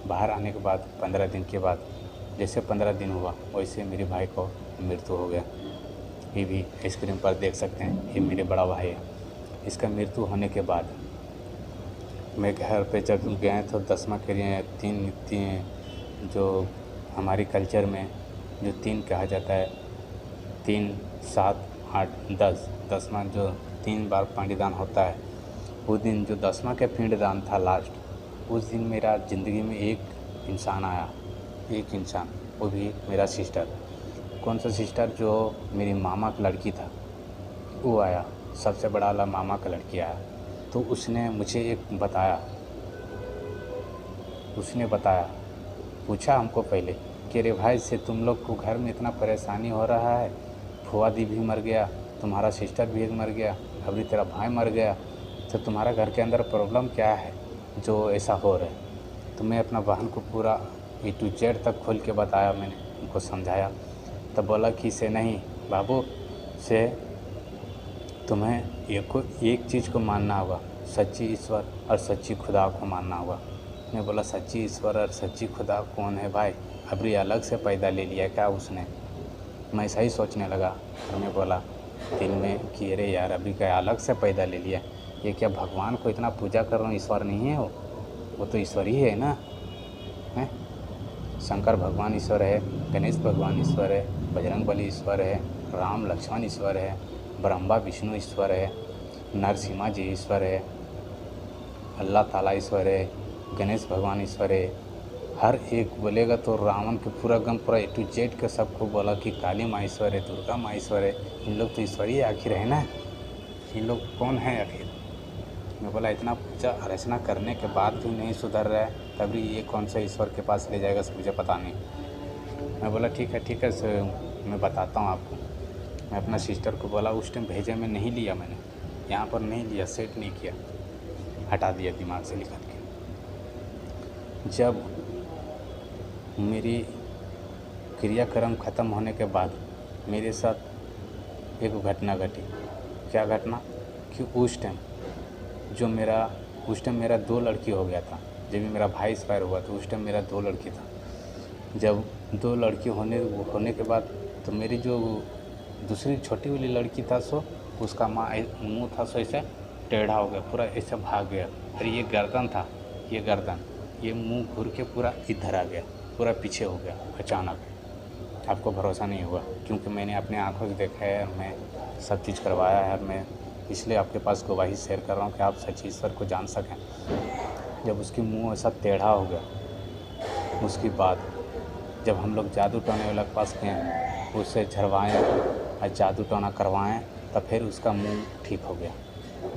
बाहर आने के बाद 15 दिन के बाद, जैसे 15 दिन हुआ वैसे मेरे भाई को मृत्यु हो गया। ये भी स्क्रीन पर देख सकते हैं, ये मेरे बड़ा भाई है। इसका मृत्यु होने के बाद मैं घर पे जब गए तो 10वां के लिए तीन जो हमारी कल्चर में जो 3 कहा जाता है, 3, 7, 8, 10, 10वां जो 3 बार पिंडदान होता है, उस दिन जो 10वां का पिंडदान था लास्ट, उस दिन मेरा ज़िंदगी में एक इंसान आया, एक इंसान, वो भी मेरा सिस्टर। कौन सा सिस्टर? जो मेरी मामा का लड़की था वो आया, सबसे बड़ा वाला मामा का लड़की आया। तो उसने मुझे एक बताया, पूछा हमको पहले कि अरे भाई से तुम लोग को घर में इतना परेशानी हो रहा है, फुआ दी भी मर गया, तुम्हारा सिस्टर भी एक मर गया, अभी तेरा भाई मर गया, तो तुम्हारा घर के अंदर प्रॉब्लम क्या है जो ऐसा हो रहा है? तो मैं अपना बहन को पूरा A to Z तक खोल के बताया, मैंने उनको समझाया। तब बोला कि से नहीं बाबू, से तुम्हें एक चीज़ को मानना होगा, सच्ची ईश्वर और सच्ची खुदा को मानना होगा। मैं बोला सच्ची ईश्वर और सच्ची खुदा कौन है भाई? अभी अलग से पैदा ले लिया क्या उसने? मैं ऐसा ही सोचने लगा और मैं बोला दिल में कि अरे यार अभी क्या अलग से पैदा ले लिया, ये क्या भगवान को इतना पूजा कर रहा हूँ, ईश्वर नहीं है वो तो ईश्वर ही है ना, हैं? शंकर भगवान ईश्वर है, गणेश भगवान ईश्वर है, बजरंगबली ईश्वर है, राम लक्ष्मण ईश्वर है, ब्रह्मा विष्णु ईश्वर है, नरसिम्हा जी ईश्वर है, अल्लाह ताला ईश्वर है, गणेश भगवान ईश्वर है। हर एक बोलेगा तो रावण के पूरा A to Z के सबको बोला कि काली माँ ईश्वर है, दुर्गा माँ ईश्वर है। इन लोग तो ईश्वर ही आखिर है ना, इन लोग कौन है आखिर? मैं बोला इतना पूजा अर्चना करने के बाद भी नहीं सुधर रहा है, तभी ये कौन सा ईश्वर के पास ले जाएगा मुझे पता नहीं। मैं बोला ठीक है मैं बताता हूँ आपको। मैं अपना सिस्टर को बोला, उस टाइम भेजे में नहीं लिया, मैंने यहाँ पर नहीं लिया, सेट नहीं किया, हटा दिया दिमाग से निकाल के। जब मेरी क्रियाक्रम ख़त्म होने के बाद मेरे साथ एक घटना घटी। क्या घटना? कि उस टाइम मेरा 2 लड़की हो गया था। जब भी मेरा भाई एक्सपायर हुआ तो उस टाइम मेरा 2 लड़की था। जब 2 लड़की होने के बाद तो मेरी जो दूसरी छोटी वाली लड़की था सो उसका मुँह था सो ऐसे टेढ़ा हो गया, पूरा ऐसे भाग गया। और ये गर्दन था, ये मुंह घूर के पूरा इधर आ गया, पूरा पीछे हो गया अचानक। आपको भरोसा नहीं हुआ क्योंकि मैंने अपने आँखों से देखा है, मैं सब चीज़ करवाया है। मैं इसलिए आपके पास गवाही शेयर कर रहा हूँ कि आप सच्चे ईश्वर को जान सकें। जब उसकी मुंह ऐसा टेढ़ा हो गया, उसके बाद जब हम लोग जादू टोने वाले के पास गए, उसे झरवाएँ और जादू टोना करवाएँ, तब फिर उसका मुंह ठीक हो गया।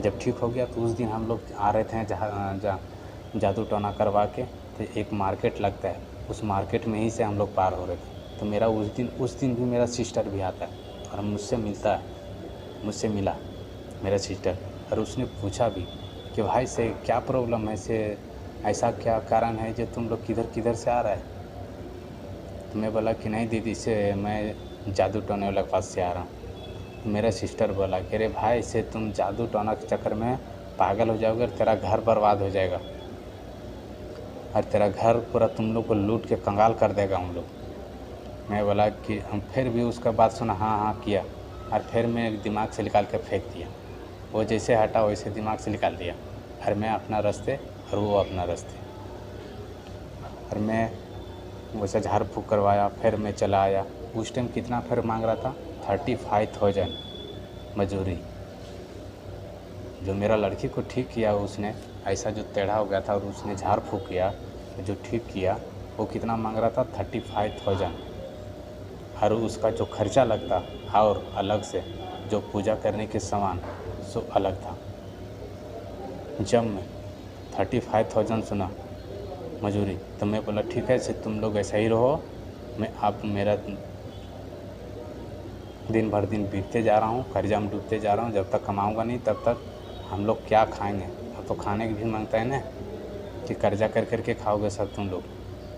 जब ठीक हो गया तो उस दिन हम लोग आ रहे थे जहाँ जादू टोना करवा के, तो एक मार्केट लगता है, उस मार्केट में ही से हम लोग पार हो रहे थे। तो मेरा उस दिन भी मेरा सिस्टर भी आता है और मुझसे मिला मेरा सिस्टर, और उसने पूछा भी कि भाई से क्या प्रॉब्लम है, से ऐसा क्या कारण है जो तुम लोग किधर से आ रहा है? तो मैं बोला कि नहीं दीदी, से मैं जादू टोने वाले के पास से आ रहा हूँ। तो मेरा सिस्टर बोला कि अरे भाई से तुम जादू टोना के चक्कर में पागल हो जाओगे और तेरा घर बर्बाद हो जाएगा और तेरा घर पूरा तुम लोग को लूट के कंगाल कर देगा हम लोग। मैं बोला कि हम फिर भी उसका बात सुना, हाँ किया, और फिर मैं दिमाग से निकाल के फेंक दिया। वो जैसे हटा वैसे दिमाग से निकाल दिया, और मैं अपना रास्ते और वो अपना रास्ते। और मैं वैसे झाड़ फूँक करवाया, फिर मैं चला आया। उस टाइम कितना फिर मांग रहा था? 35,000 मजूरी। जो मेरा लड़की को ठीक किया उसने, ऐसा जो टेढ़ा हो गया था और उसने झाड़ फूँक किया, जो ठीक किया, वो कितना मांग रहा था? 35,000। और उसका जो खर्चा लगता और अलग से जो पूजा करने के सामान सो अलग था। जब मैं 35,000 सुना मजूरी, तो मैं बोला ठीक है, से तुम लोग ऐसा ही रहो, मैं आप मेरा दिन भर दिन बीतते जा रहा हूँ, कर्जा में डूबते जा रहा हूँ। जब तक कमाऊँगा नहीं तब तक हम लोग क्या खाएंगे? अब तो खाने की भी मांगता है ना कि कर्जा कर करके खाओगे सब तुम लोग।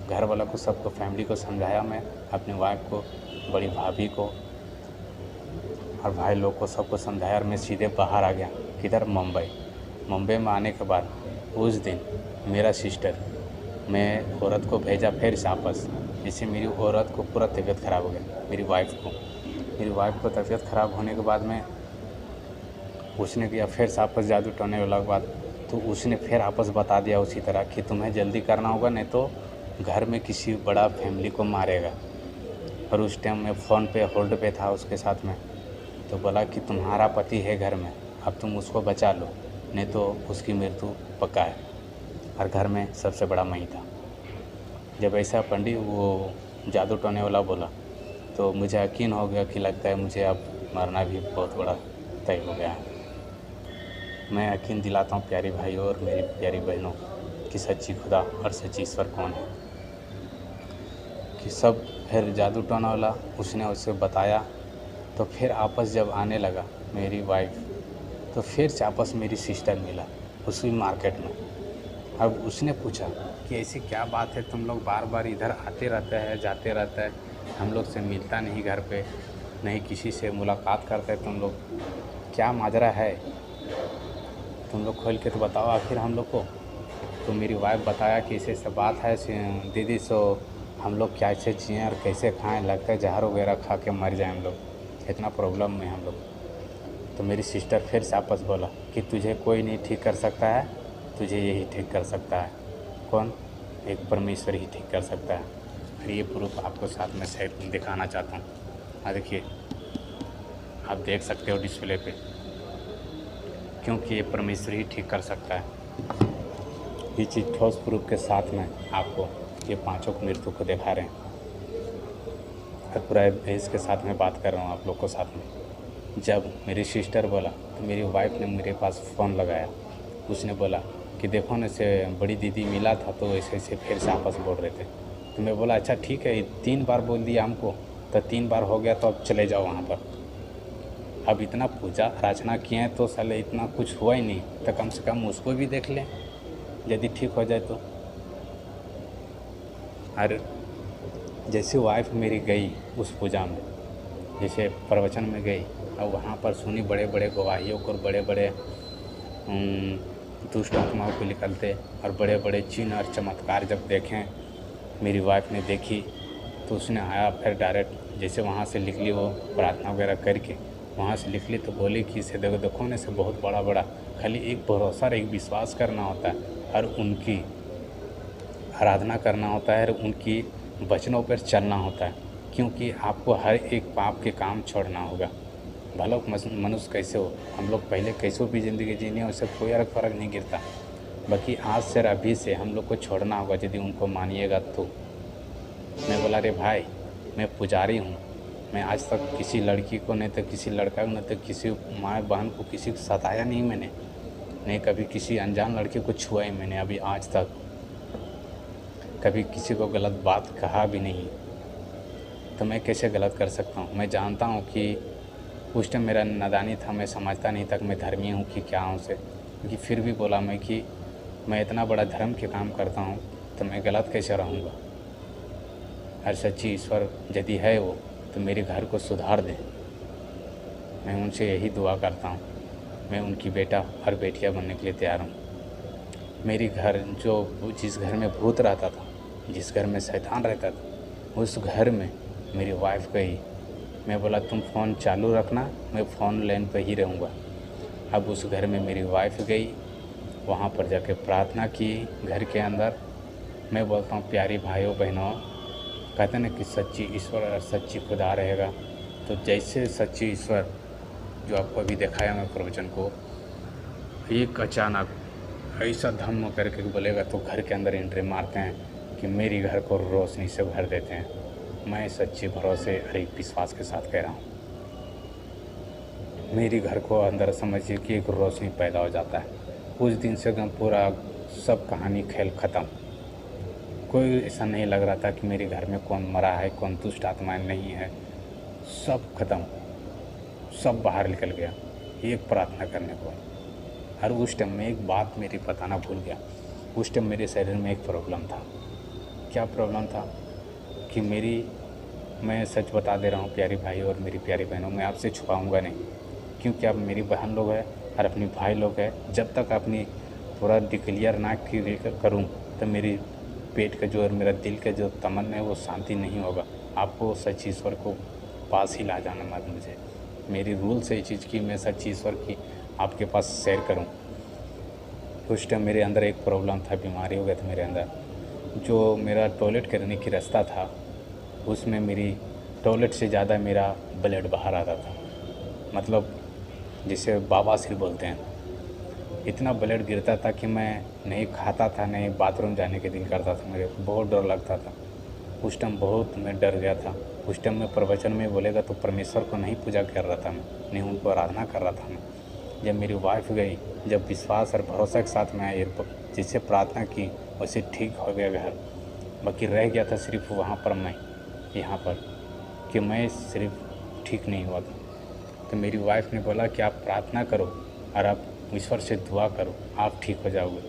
घर वालों को, सबको, फैमिली को समझाया मैं, अपनी वाइफ को, बड़ी भाभी को और भाई लोग को, सबको समझाया। और मैं सीधे बाहर आ गया। किधर? मुंबई में आने के बाद उस दिन मेरा सिस्टर, मैं औरत को भेजा फिर से वापस। जिससे मेरी औरत को पूरा तबीयत ख़राब हो गया, मेरी वाइफ को तबीयत ख़राब होने के बाद में उसने किया फिर से वापस जादू टोने वाला के बाद। तो उसने फिर आपस बता दिया उसी तरह कि तुम्हें जल्दी करना होगा, नहीं तो घर में किसी बड़ा फैमिली को मारेगा। और उस टाइम मैं फ़ोन पे होल्ड पे था उसके साथ में, तो बोला कि तुम्हारा पति है घर में, अब तुम उसको बचा लो, नहीं तो उसकी मृत्यु पक्का है। और घर में सबसे बड़ा मैं ही था। जब ऐसा पंडित वो जादू टोने वाला बोला, तो मुझे यकीन हो गया कि लगता है मुझे अब मरना भी बहुत बड़ा तय हो गया है। मैं यकीन दिलाता हूँ प्यारे भाइयों और मेरी प्यारी बहनों कि सच्ची खुदा और सच्ची ईश्वर कौन है। कि सब फिर जादू टोना वाला उसने उसे बताया, तो फिर आपस जब आने लगा मेरी वाइफ, तो फिर से आपस मेरी सिस्टर मिला उसी मार्केट में। अब उसने पूछा कि ऐसी क्या बात है, तुम लोग बार बार इधर आते रहते हैं जाते रहते हैं, हम लोग से मिलता नहीं घर पे, नहीं किसी से मुलाकात करते तुम लोग, क्या माजरा है, तुम लोग खोल के तो बताओ आखिर हम लोग को। तो मेरी वाइफ बताया कि ऐसे बात है दीदी, सो हम लोग कैसे जिएँ और कैसे खाएं, लगता है जहर वगैरह खा के मर जाएं हम लोग, इतना प्रॉब्लम में हम लोग। तो मेरी सिस्टर फिर से आपस बोला कि तुझे कोई नहीं ठीक कर सकता है, तुझे यही ठीक कर सकता है। कौन? एक परमेश्वर ही ठीक कर सकता है। और ये प्रूफ आपको साथ में शेयर दिखाना चाहता हूँ। देखिए, आप देख सकते हो डिस्प्ले पे, क्योंकि ये परमेश्वर ही ठीक कर सकता है। ये चीज़ ठोस प्रूफ के साथ में आपको ये पांचों की मृत्यु को दिखा रहे हैं। और पूरा इसके साथ में बात कर रहा हूँ आप लोग को साथ में। जब मेरी सिस्टर बोला तो मेरी वाइफ ने मेरे पास फ़ोन लगाया, उसने बोला कि देखो ना से बड़ी दीदी मिला था, तो ऐसे ऐसे फिर से आपस बोल रहे थे। तो मैं बोला अच्छा ठीक है, 3 बार बोल दिया हमको, तो 3 बार हो गया, तो अब चले जाओ वहाँ पर। अब इतना पूजा अर्चना किए हैं तो साले इतना कुछ हुआ ही नहीं, तो कम से कम उसको भी देख लें यदि ठीक हो जाए तो। और जैसे वाइफ मेरी गई उस पूजा में, जैसे प्रवचन में गई और वहाँ पर सुनी बड़े बड़े गवाहियों को, बड़े बड़े दुष्ट आत्माओं को निकलते, और बड़े बड़े चिन्ह और चमत्कार जब देखें, मेरी वाइफ ने देखी, तो उसने आया फिर डायरेक्ट जैसे वहाँ से निकली, वो प्रार्थना वगैरह करके वहाँ से निकली, तो बोली कि इसे देखो ने से बहुत बड़ा बड़ा, खाली एक भरोसा और एक विश्वास करना होता है और उनकी आराधना करना होता है और उनकी वचनों पर चलना होता है, क्योंकि आपको हर एक पाप के काम छोड़ना होगा। भला मनुष्य कैसे हो, हम लोग पहले कैसे भी ज़िंदगी जीनी है, उससे कोई फ़र्क नहीं गिरता, बाकी आज से अभी से हम लोग को छोड़ना होगा यदि उनको मानिएगा तो। मैं बोला अरे भाई, मैं पुजारी हूँ, मैं आज तक किसी लड़की को नहीं तो किसी लड़का को नहीं तो किसी माँ बहन को किसी को सताया नहीं मैंने, नहीं कभी किसी अनजान लड़के को छुआ ही मैंने अभी आज तक, कभी किसी को गलत बात कहा भी नहीं। तो मैं कैसे गलत कर सकता हूँ। मैं जानता हूँ कि उस टाइम मेरा नादानी था, मैं समझता नहीं था कि मैं धर्मी हूँ कि क्या हूँ से, क्योंकि फिर भी बोला मैं कि मैं इतना बड़ा धर्म के काम करता हूँ तो मैं गलत कैसे रहूँगा। हर सच्ची ईश्वर यदि है वो, तो मेरे घर को सुधार दे। मैं उनसे यही दुआ करता हूँ। मैं उनकी बेटा और बेटियाँ बनने के लिए तैयार हूँ। मेरी घर जो जिस घर में भूत रहता था, जिस घर में शैतान रहता था, उस घर में मेरी वाइफ गई। मैं बोला तुम फ़ोन चालू रखना, मैं फ़ोन लाइन पर ही रहूँगा। अब उस घर में मेरी वाइफ गई, वहाँ पर जाके प्रार्थना की घर के अंदर। मैं बोलता हूँ प्यारी भाइयों बहनों, कहते हैं ना कि सच्ची ईश्वर और सच्ची खुदा रहेगा, तो जैसे सच्ची ईश्वर जो आपको अभी दिखाया मैं प्रवचन को, एक अचानक ऐसा धम्म करके बोलेगा तो घर के अंदर एंट्री मारते हैं कि मेरी घर को रोशनी से भर देते हैं। मैं सच्चे भरोसे और एक विश्वास के साथ कह रहा हूँ, मेरी घर को अंदर समझिए कि एक रोशनी पैदा हो जाता है। उस दिन से एकदम पूरा सब कहानी खेल ख़त्म। कोई ऐसा नहीं लग रहा था कि मेरे घर में कौन मरा है, कौन दुष्ट आत्माएं नहीं है, सब ख़त्म, सब बाहर निकल गया एक प्रार्थना करने को। और उस टाइम में एक बात मेरी बताना भूल गया, उस टाइम मेरे शरीर में एक प्रॉब्लम था। क्या प्रॉब्लम था कि मैं सच बता दे रहा हूँ प्यारे भाई और मेरी प्यारी बहनों, मैं आपसे छुपाऊंगा नहीं, क्योंकि आप मेरी बहन लोग हैं और अपनी भाई लोग हैं। जब तक अपनी पूरा डिक्लियर ना करूँ तो मेरी पेट का जो और मेरा दिल का जो तमन्ना है वो शांति नहीं होगा। आपको सच ईश्वर को पास ही ला जाना मत मुझे। मेरी रूल से ये चीज़ की मैं सच ईश्वर की आपके पास शेयर करूं। उस टाइम मेरे अंदर एक प्रॉब्लम था, बीमारी हो गया था मेरे अंदर। जो मेरा टॉयलेट करने की रास्ता था, उसमें मेरी टॉयलेट से ज़्यादा मेरा ब्लड बाहर आता था। मतलब जिसे बवासीर बोलते हैं, इतना ब्लड गिरता था कि मैं नहीं खाता था, नहीं बाथरूम जाने के दिल करता था, मेरे बहुत डर लगता था। उस टाइम बहुत मैं डर गया था। उस टाइम मैं प्रवचन में बोलेगा तो परमेश्वर को नहीं पूजा कर रहा था मैं, नहीं उनको आराधना कर रहा था मैं। जब मेरी वाइफ गई, जब विश्वास और भरोसा के साथ मैं जिससे प्रार्थना की, वैसे ठीक हो गया घर। बाकी रह गया था सिर्फ वहाँ पर मैं, यहाँ पर कि मैं सिर्फ ठीक नहीं हुआ था। तो मेरी वाइफ ने बोला कि आप प्रार्थना करो और आप ईश्वर से दुआ करो, आप ठीक हो जाओगे।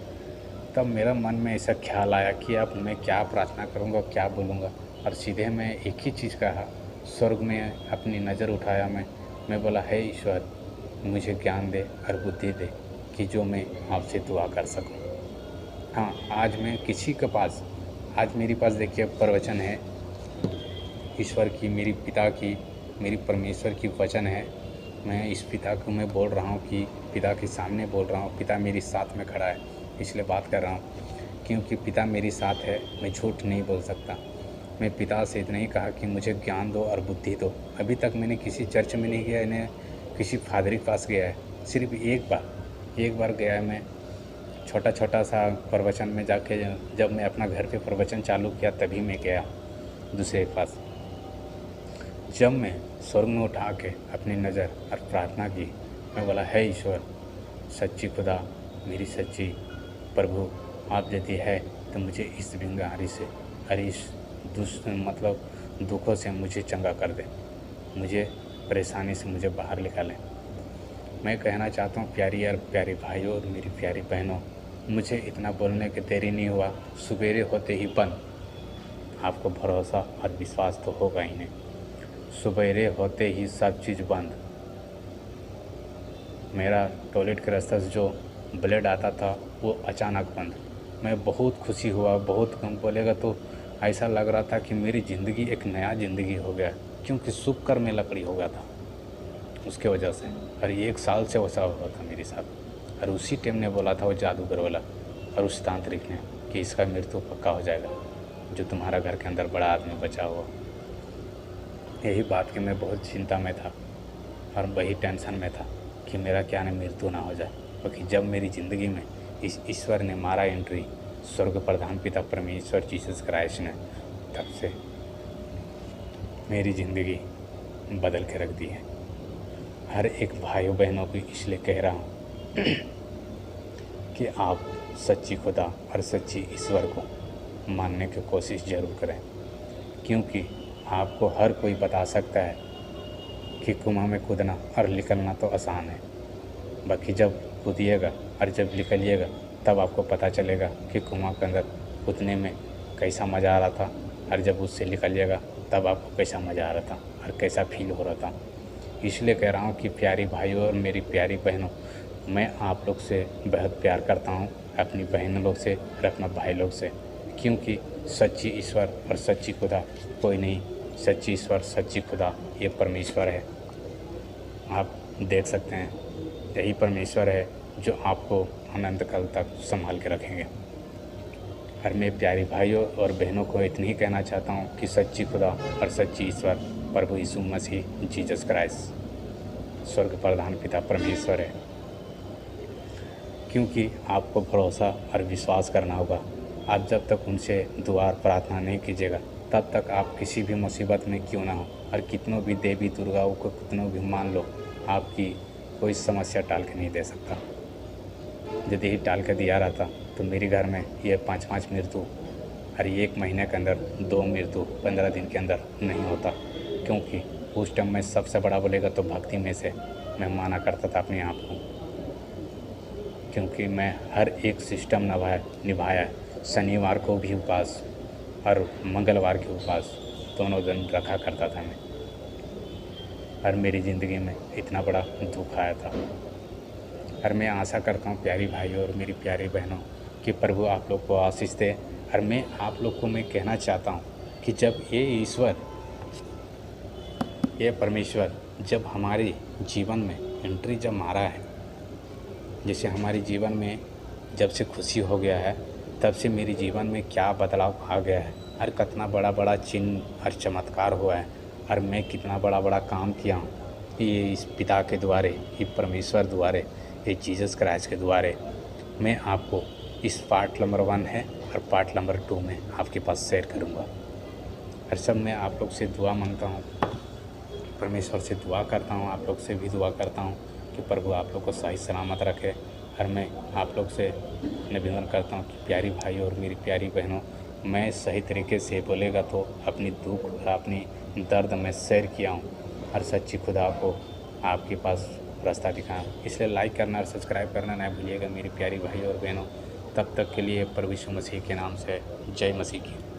तब मेरा मन में ऐसा ख्याल आया कि अब मैं क्या प्रार्थना करूँगा, क्या बोलूँगा। और सीधे मैं एक ही चीज़ कहा, स्वर्ग में अपनी नज़र उठाया मैं बोला, हे ईश्वर, मुझे ज्ञान दे और बुद्धि दे कि जो मैं आपसे दुआ कर सकूं। हाँ, आज मैं किसी के पास, आज मेरे पास देखिए प्रवचन है ईश्वर की, मेरी पिता की, मेरी परमेश्वर की वचन है। मैं इस पिता को मैं बोल रहा हूँ कि पिता के सामने बोल रहा हूँ, पिता मेरे साथ में खड़ा है, इसलिए बात कर रहा हूँ क्योंकि पिता मेरे साथ है। मैं झूठ नहीं बोल सकता। मैं पिता से इतना ही कहा कि मुझे ज्ञान दो और बुद्धि दो। अभी तक मैंने किसी चर्च में नहीं गया, इन्हें किसी फादरी के पास गया है, सिर्फ एक बार गया है। मैं छोटा सा प्रवचन में जाके, जब मैं अपना घर पे प्रवचन चालू किया तभी मैं गया दूसरे के पास। जब मैं स्वर्ग में उठा के अपनी नज़र और प्रार्थना की, मैं बोला, है ईश्वर, सच्ची खुदा, मेरी सच्ची प्रभु, आप यदि है तो मुझे इस बीमारी से और इस दुखों से मुझे चंगा कर दे, मुझे परेशानी से मुझे बाहर निकालें। मैं कहना चाहता हूँ प्यारी और प्यारे भाइयों और मेरी प्यारी बहनों, मुझे इतना बोलने के देरी नहीं हुआ, सवेरे होते ही बंद। आपको भरोसा और विश्वास तो होगा ही नहीं, सवेरे होते ही सब चीज़ बंद। मेरा टॉयलेट के रास्ते से जो ब्लड आता था वो अचानक बंद। मैं बहुत खुशी हुआ, बहुत कम बोलेगा तो ऐसा लग रहा था कि मेरी ज़िंदगी एक नया ज़िंदगी हो गया, क्योंकि शुभ कर्म में लकड़ी हो गया था उसके वजह से। और 1 साल से वैसा हुआ था मेरे साथ। और उसी टाइम ने बोला था वो जादूगर वाला और उस तांत्रिक ने कि इसका मृत्यु पक्का हो जाएगा, जो तुम्हारा घर के अंदर बड़ा आदमी बचा हुआ। यही बात कि मैं बहुत चिंता में था और वही टेंशन में था कि मेरा क्या ना मृत्यु ना हो जाए। क्योंकि जब मेरी ज़िंदगी में इस ईश्वर ने मारा एंट्री, स्वर्ग प्रधान पिता परमेश्वर जीसस क्राइस्ट ने, तब से मेरी ज़िंदगी बदल के रख दी है। हर एक भाइयों बहनों को इसलिए कह रहा हूँ कि आप सच्ची खुदा और सच्ची ईश्वर को मानने की कोशिश ज़रूर करें, क्योंकि आपको हर कोई बता सकता है कि कुआं में कूदना और निकलना तो आसान है, बाकी जब कूदिएगा और जब निकलिएगा तब आपको पता चलेगा कि कुआं के अंदर कूदने में कैसा मज़ा आ रहा था, और जब उससे निकलिएगा तब आपको कैसा मज़ा आ रहा था और कैसा फील हो रहा था। इसलिए कह रहा हूँ कि प्यारी भाइयों और मेरी प्यारी बहनों, मैं आप लोग से बेहद प्यार करता हूँ, अपनी बहन लोग से और अपना भाई लोग से, क्योंकि सच्ची ईश्वर और सच्ची खुदा कोई नहीं। सच्ची ईश्वर, सच्ची खुदा ये परमेश्वर है। आप देख सकते हैं, यही परमेश्वर है जो आपको अनंत काल तक संभाल के रखेंगे। और मैं प्यारी भाइयों और बहनों को इतनी ही कहना चाहता हूँ कि सच्ची खुदा और सच्ची ईश्वर प्रभु यीशु मसीह जीसस क्राइस्ट स्वर्ग प्रधान पिता परमेश्वर है। क्योंकि आपको भरोसा और विश्वास करना होगा। आप जब तक उनसे दुआ और प्रार्थना नहीं कीजिएगा तब तक आप किसी भी मुसीबत में क्यों ना हो, और कितनों भी देवी दुर्गाओं को कितनों भी मान लो, आपकी कोई समस्या टाल के नहीं दे सकता। यदि ही टाल के दिया रहता तो मेरे घर में ये 5 मृत्यु और 1 महीने के अंदर 2 मृत्यु 15 दिन के अंदर नहीं होता। क्योंकि उस टाइम में सबसे बड़ा बोलेगा तो भक्ति में से मैं माना करता था अपने आप को, क्योंकि मैं हर एक सिस्टम निभाया। शनिवार को भी उपवास और मंगलवार के उपवास दोनों दिन रखा करता था मैं, और मेरी ज़िंदगी में इतना बड़ा दुख आया था। और मैं आशा करता हूँ प्यारी भाइयों और मेरी प्यारी बहनों कि प्रभु आप लोग को आशीष दे। और मैं आप लोग को मैं कहना चाहता हूँ कि जब ये ईश्वर, ये परमेश्वर जब हमारे जीवन में एंट्री जब मारा है, जैसे हमारे जीवन में जब से खुशी हो गया है तब से मेरे जीवन में क्या बदलाव आ गया है, और कितना बड़ा बड़ा चिन्ह और चमत्कार हुआ है, और मैं कितना बड़ा बड़ा काम किया हूँ ये इस पिता के द्वारे, ये परमेश्वर द्वारे, ये जीसस क्राइस्ट के द्वारे। मैं आपको इस पार्ट नंबर 1 है और पार्ट नंबर 2 में आपके पास शेयर करूँगा। और सब मैं आप लोग से दुआ मांगता हूँ, परमेश्वर से दुआ करता हूँ, आप लोग से भी दुआ करता हूँ कि प्रभु आप लोग को सही सलामत रखे। और मैं आप लोग से निवेदन करता हूँ कि प्यारी भाई और मेरी प्यारी बहनों, मैं सही तरीके से बोलेगा तो अपनी दुख और अपनी दर्द में शेयर किया हूँ, और सच्ची खुदा को आपके पास रास्ता दिखाया। इसलिए लाइक करना और सब्सक्राइब करना ना भूलिएगा मेरी प्यारी भाई और बहनों। तब तक के लिए प्रभु यीशु मसीह के नाम से जय मसीह की।